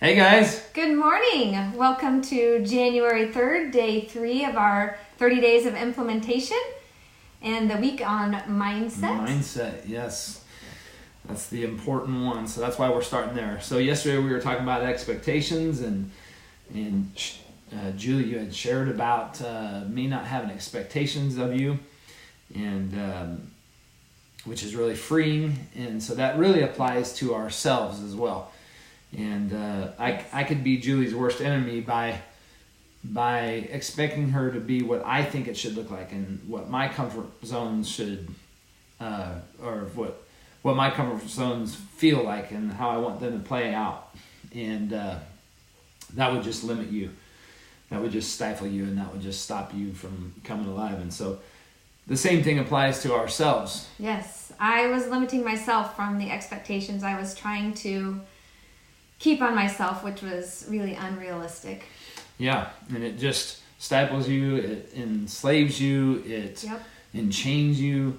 Hey guys! Good morning. Welcome to January 3rd, day 3 of our 30 days of implementation and the week on mindset. Mindset, yes. That's the important one. So that's why we're starting there. So yesterday we were talking about expectations and Julie, you had shared about me not having expectations of you, and which is really freeing. And so that really applies to ourselves as well. And I could be Julie's worst enemy by expecting her to be what I think it should look like and what my comfort zones should, or what my comfort zones feel like and how I want them to play out. And that would just limit you. That would just stifle you, and that would just stop you from coming alive. And so the same thing applies to ourselves. Yes, I was limiting myself from the expectations I was trying to keep on myself, which was really unrealistic. Yeah, and it just stifles you, it enslaves you, it enchains you,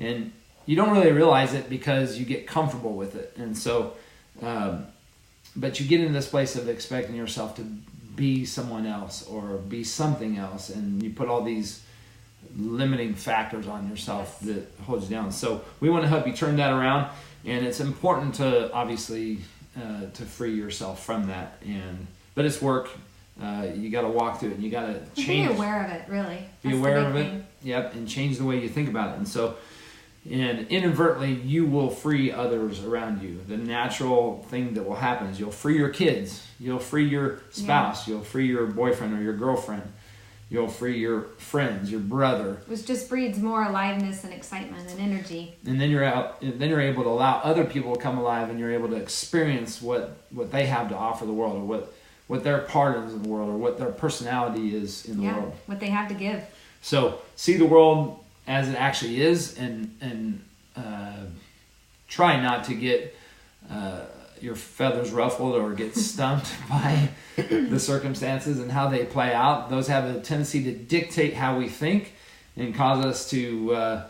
and you don't really realize it because you get comfortable with it. And so, but you get into this place of expecting yourself to be someone else or be something else, and you put all these limiting factors on yourself that holds you down. So we want to help you turn that around, and it's important to obviously to free yourself from that. But it's work. You got to walk through it, and you got to change. Be aware of it, really. Be aware of it. Yep, and change the way you think about it. And so, and inadvertently, you will free others around you. The natural thing that will happen is you'll free your kids, you'll free your spouse, you'll free your boyfriend or your girlfriend, you'll free your friends, your brother. Which just breeds more aliveness and excitement and energy. And then you're able to allow other people to come alive, and you're able to experience what they have to offer the world, or what their part is in the world, or what their personality is in the world. What they have to give. So see the world as it actually is, and try not to get your feathers ruffled or get stumped by the circumstances and how they play out. Those have a tendency to dictate how we think and cause us to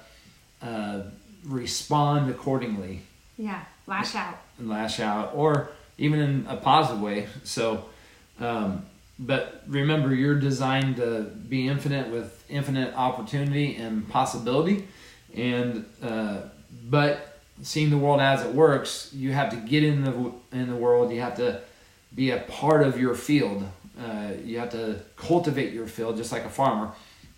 respond accordingly. Yeah, lash out. Or even in a positive way. So, but remember, you're designed to be infinite with infinite opportunity and possibility. And but seeing the world as it works, you have to get in the world. You have to be a part of your field. You have to cultivate your field just like a farmer,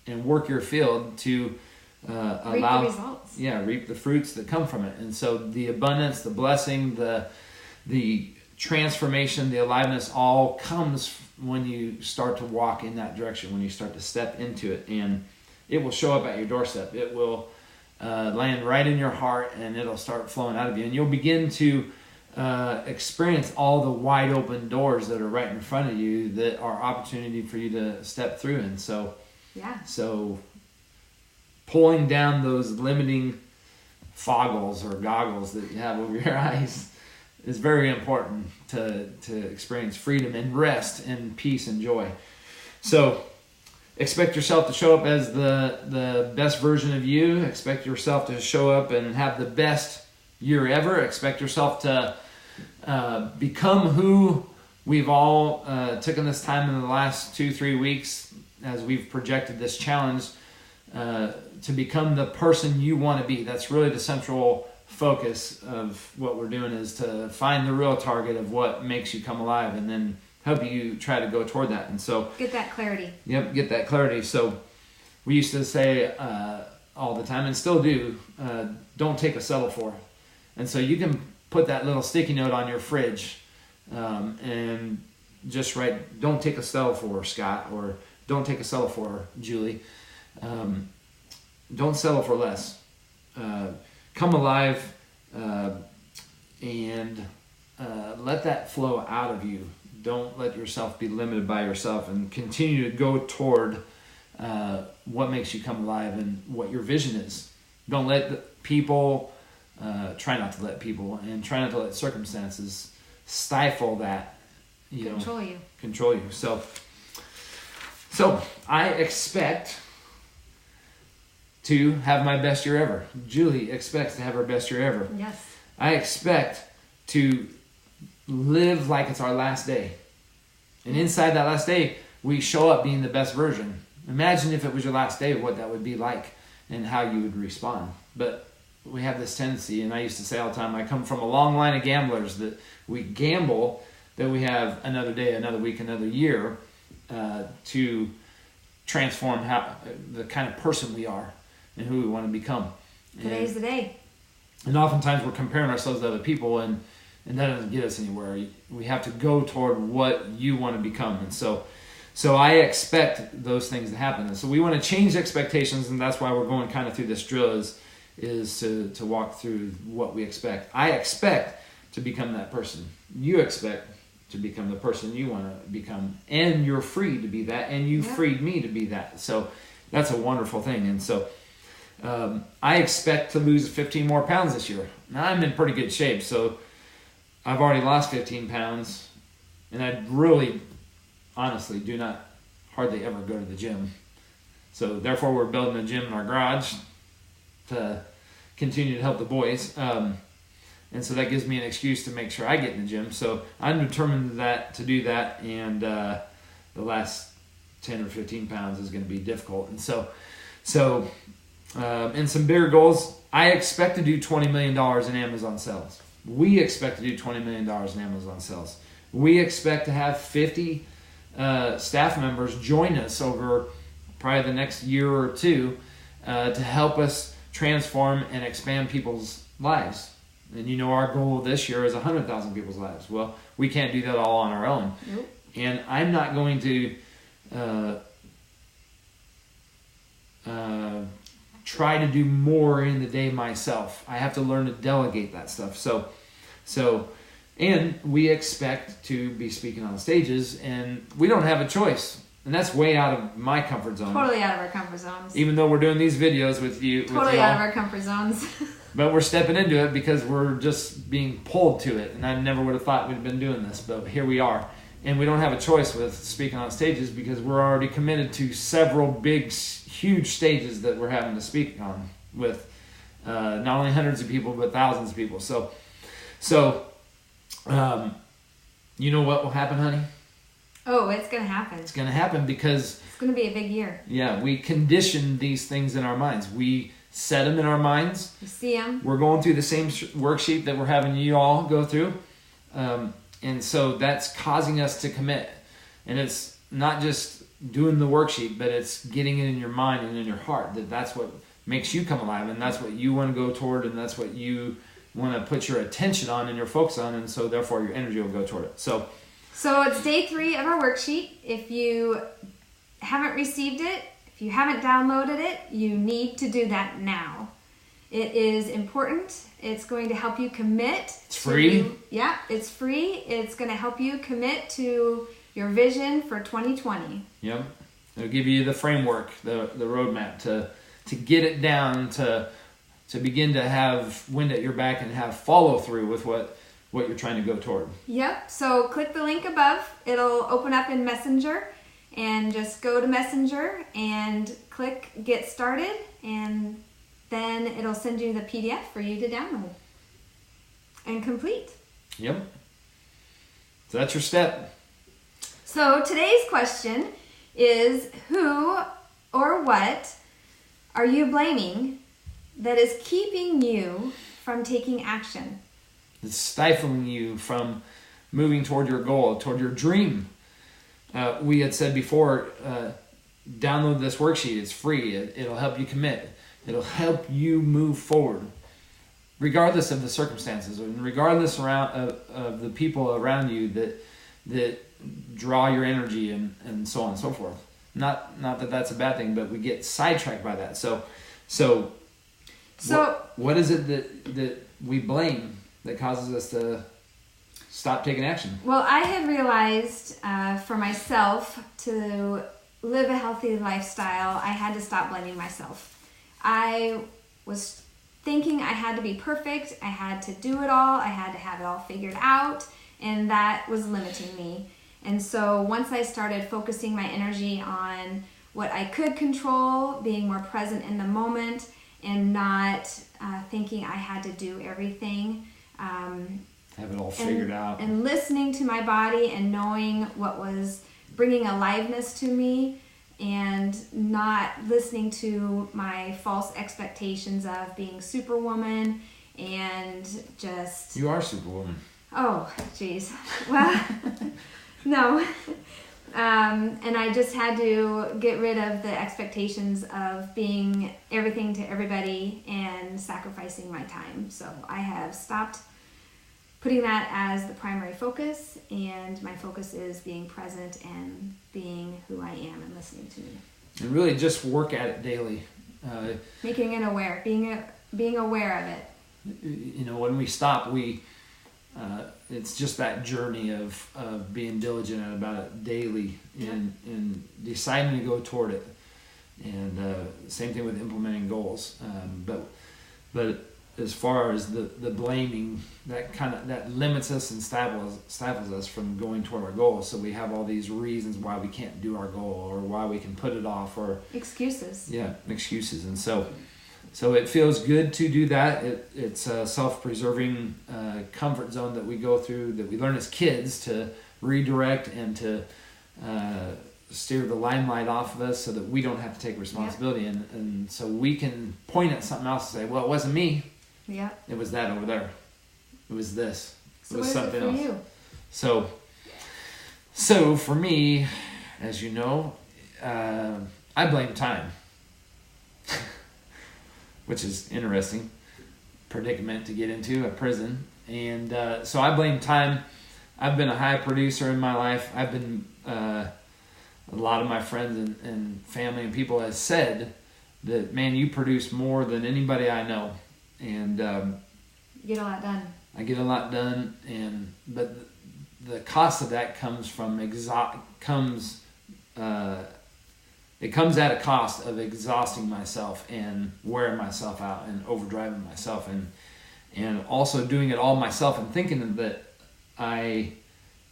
and work your field to allow reap the results. Reap the fruits that come from it. And so the abundance, the blessing, the transformation, the aliveness all comes when you start to walk in that direction, when you start to step into it, and it will show up at your doorstep. It will land right in your heart, and it'll start flowing out of you, and you'll begin to experience all the wide open doors that are right in front of you that are opportunity for you to step through. And so pulling down those limiting foggles or goggles that you have over your eyes is very important to experience freedom and rest and peace and joy. So expect yourself to show up as the best version of you. Expect yourself to show up and have the best year ever. Expect yourself to become who we've all taken this time in the last 2-3 weeks as we've projected this challenge to become the person you want to be. That's really the central focus of what we're doing, is to find the real target of what makes you come alive, and then help you try to go toward that. And so get that clarity. Yep, get that clarity. So we used to say all the time, and still do, don't take a settle for. And so you can put that little sticky note on your fridge and just write, don't take a settle for, Scott, or don't take a settle for, Julie. Don't settle for less. Come alive and let that flow out of you. Don't let yourself be limited by yourself, and continue to go toward what makes you come alive and what your vision is. Don't let people, try not to let people, and try not to let circumstances stifle that. Control you. So I expect to have my best year ever. Julie expects to have her best year ever. Yes. I expect to live like it's our last day. And inside that last day, we show up being the best version. Imagine if it was your last day, what that would be like and how you would respond. But we have this tendency, and I used to say all the time, I come from a long line of gamblers that we gamble that we have another day, another week, another year to transform the kind of person we are and who we want to become. Today's the day. And oftentimes we're comparing ourselves to other people, and that doesn't get us anywhere. We have to go toward what you want to become. And so I expect those things to happen. And so we want to change expectations, and that's why we're going kind of through this drill is to walk through what we expect. I expect to become that person. You expect to become the person you want to become, and you're free to be that, and you freed me to be that. So that's a wonderful thing. And so I expect to lose 15 more pounds this year. Now I'm in pretty good shape, so I've already lost 15 pounds, and I really, honestly, do not hardly ever go to the gym. So therefore we're building a gym in our garage to continue to help the boys. And so that gives me an excuse to make sure I get in the gym. So I'm determined to do that, and the last 10 or 15 pounds is going to be difficult. And so and some bigger goals, I expect to do $20 million in Amazon sales. We expect to do $20 million in Amazon sales. We expect to have 50 staff members join us over probably the next year or two to help us transform and expand people's lives. And our goal this year is 100,000 people's lives. Well, we can't do that all on our own. Nope. And I'm not going to try to do more in the day myself. I have to learn to delegate that stuff. So, and we expect to be speaking on stages, and we don't have a choice. And that's way out of my comfort zone. Totally out of our comfort zones. Even though we're doing these videos with you. Totally out of our comfort zones. But we're stepping into it because we're just being pulled to it. And I never would have thought we'd have been doing this, but here we are. And we don't have a choice with speaking on stages because we're already committed to several big, huge stages that we're having to speak on with not only hundreds of people, but thousands of people. So you know what will happen, honey? Oh, it's going to happen. It's going to happen because it's going to be a big year. Yeah, we condition these things in our minds. We set them in our minds. You see them. We're going through the same worksheet that we're having you all go through. And so that's causing us to commit. And it's not just doing the worksheet, but it's getting it in your mind and in your heart that's what makes you come alive, and that's what you want to go toward, and that's what you want to put your attention on and your focus on, and so therefore your energy will go toward it. So it's day 3 of our worksheet. If you haven't received it, if you haven't downloaded it, you need to do that now. It is important. It's going to help you commit. It's free. Yeah, it's free. It's going to help you commit to your vision for 2020. Yep. It'll give you the framework, the roadmap to get it down, to begin to have wind at your back and have follow through with what you're trying to go toward. Yep. So click the link above. It'll open up in Messenger, and just go to Messenger and click Get Started, and then it'll send you the PDF for you to download and complete. Yep. So that's your step. So today's question is, who or what are you blaming that is keeping you from taking action? It's stifling you from moving toward your goal, toward your dream. We had said before, download this worksheet. It's free. It'll help you commit. It'll help you move forward, regardless of the circumstances, and regardless of the people around you that draw your energy and so on and so forth. Not that that's a bad thing, but we get sidetracked by that. So what is it that we blame that causes us to stop taking action? Well, I had realized for myself to live a healthy lifestyle, I had to stop blaming myself. I was thinking I had to be perfect, I had to do it all, I had to have it all figured out, and that was limiting me. And so once I started focusing my energy on what I could control, being more present in the moment, and not thinking I had to do everything, have it all figured out. And listening to my body and knowing what was bringing aliveness to me, and not listening to my false expectations of being Superwoman and just... You are Superwoman. Oh, jeez. Well, no. And I just had to get rid of the expectations of being everything to everybody and sacrificing my time. So I have stopped putting that as the primary focus, and my focus is being present and being who I am and listening to me. And really just work at it daily. Making it aware, being aware of it. You know, when we stop, it's just that journey of being diligent about it daily and deciding to go toward it. And same thing with implementing goals. But as far as the blaming, that limits us and stifles us from going toward our goals. So we have all these reasons why we can't do our goal, or why we can put it off, or excuses. Yeah, excuses. And so it feels good to do that. It's a self-preserving comfort zone that we go through, that we learn as kids to redirect and to steer the limelight off of us so that we don't have to take responsibility. Yep. And so we can point at something else and say, well, it wasn't me. Yeah. It was that over there. It was this. So it was what is something it for else. You? So for me, as you know, I blame time. Which is interesting predicament to get into, a prison. And so I blame time. I've been a high producer in my life. I've been, a lot of my friends and family and people have said that, man, you produce more than anybody I know. And you get a lot done. I get a lot done, but the cost of that comes from it comes at a cost of exhausting myself and wearing myself out and overdriving myself, and also doing it all myself and thinking that I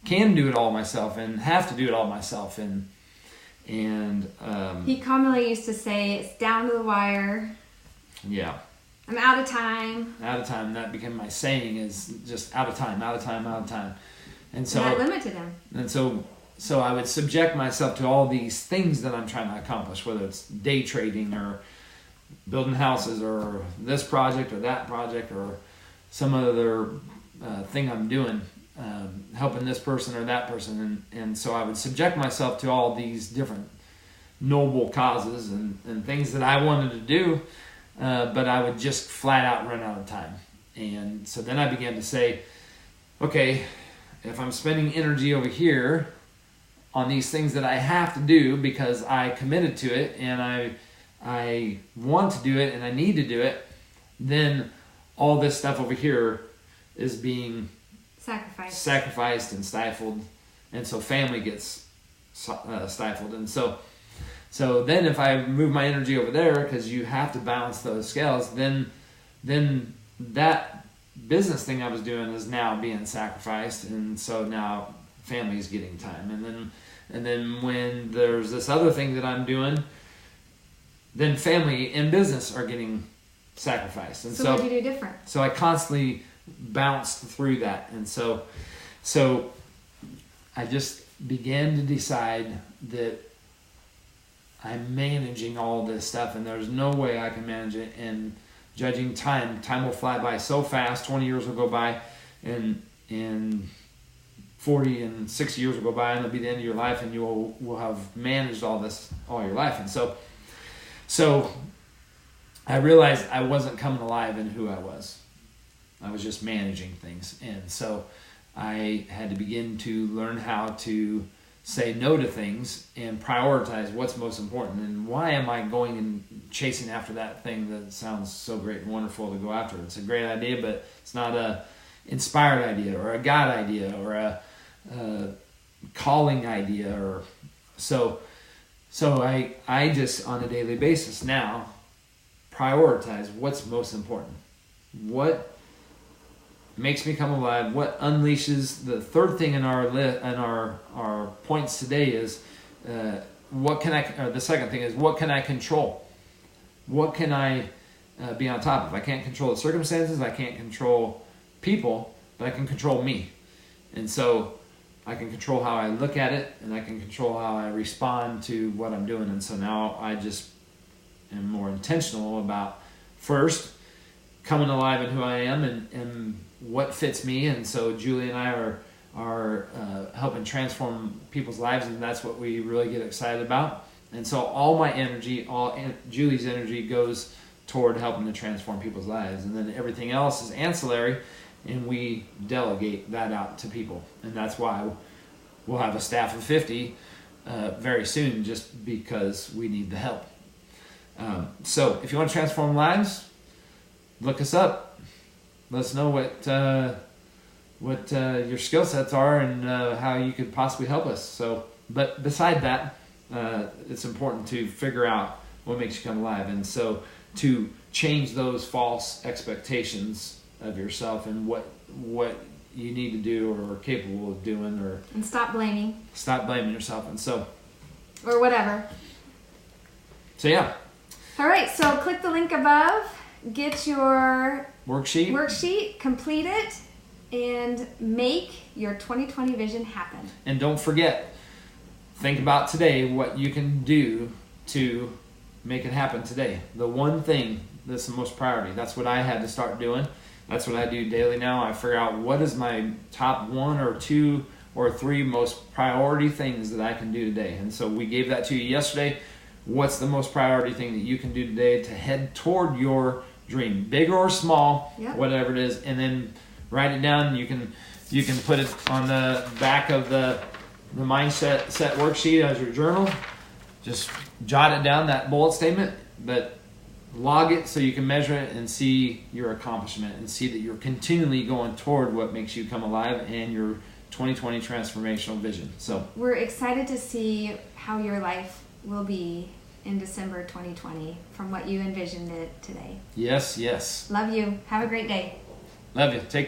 can do it all myself and have to do it all myself. And he commonly used to say, it's down to the wire. Yeah. I'm out of time. Out of time. That became my saying, is just out of time, out of time, out of time. And so that limited him. And so I would subject myself to all these things that I'm trying to accomplish, whether it's day trading or building houses or this project or that project or some other thing I'm doing, helping this person or that person. And so I would subject myself to all these different noble causes and things that I wanted to do, but I would just flat out run out of time. And so then I began to say, okay, if I'm spending energy over here on these things that I have to do because I committed to it and I want to do it and I need to do it, then all this stuff over here is being sacrificed and stifled, and so family gets stifled. And so then if I move my energy over there, because you have to balance those scales, then that business thing I was doing is now being sacrificed, and so now family's getting time. And then when there's this other thing that I'm doing, then family and business are getting sacrificed. And so what do you do different? So I constantly bounced through that. And so I just began to decide that I'm managing all this stuff, and there's no way I can manage it. And judging time will fly by so fast. 20 years will go by, and 40 and 60 years will go by, and it'll be the end of your life, and you will have managed all this all your life. And so I realized I wasn't coming alive in who I was. I was just managing things. And so I had to begin to learn how to say no to things and prioritize what's most important, and why am I going and chasing after that thing that sounds so great and wonderful to go after. It's a great idea, but it's not a inspired idea or a God idea or a calling idea. Or so I just on a daily basis now prioritize what's most important, what makes me come alive, what unleashes. The third thing in our points today is the second thing is, what can I control? What can I be on top of? I can't control the circumstances, I can't control people, but I can control me. And so I can control how I look at it, and I can control how I respond to what I'm doing. And so now I just am more intentional about, first, coming alive in who I am and what fits me. And so Julie and I are helping transform people's lives, and that's what we really get excited about. And so all my energy, Julie's energy goes toward helping to transform people's lives, and then everything else is ancillary, and we delegate that out to people. And that's why we'll have a staff of 50 very soon, just because we need the help. So if you want to transform lives, look us up. Let us know what your skill sets are and how you could possibly help us. So, but beside that, it's important to figure out what makes you come alive, and so to change those false expectations of yourself and what you need to do or are capable of doing, and stop blaming yourself, and so or whatever. So yeah. All right, so click the link above, get your worksheet, complete it, and make your 2020 vision happen. And don't forget, think about today what you can do to make it happen today. The one thing that's the most priority. That's what I had to start doing. That's what I do daily now. I figure out what is my top 1 or 2 or 3 most priority things that I can do today. And so we gave that to you yesterday. What's the most priority thing that you can do today to head toward your dream, big or small, whatever it is, and then write it down. You can put it on the back of the mindset set worksheet as your journal. Just jot it down, that bullet statement, but log it so you can measure it and see your accomplishment and see that you're continually going toward what makes you come alive and your 2020 transformational vision. So we're excited to see how your life will be in December 2020 from what you envisioned it today. Yes. Love you. Have a great day. Love you. Take care.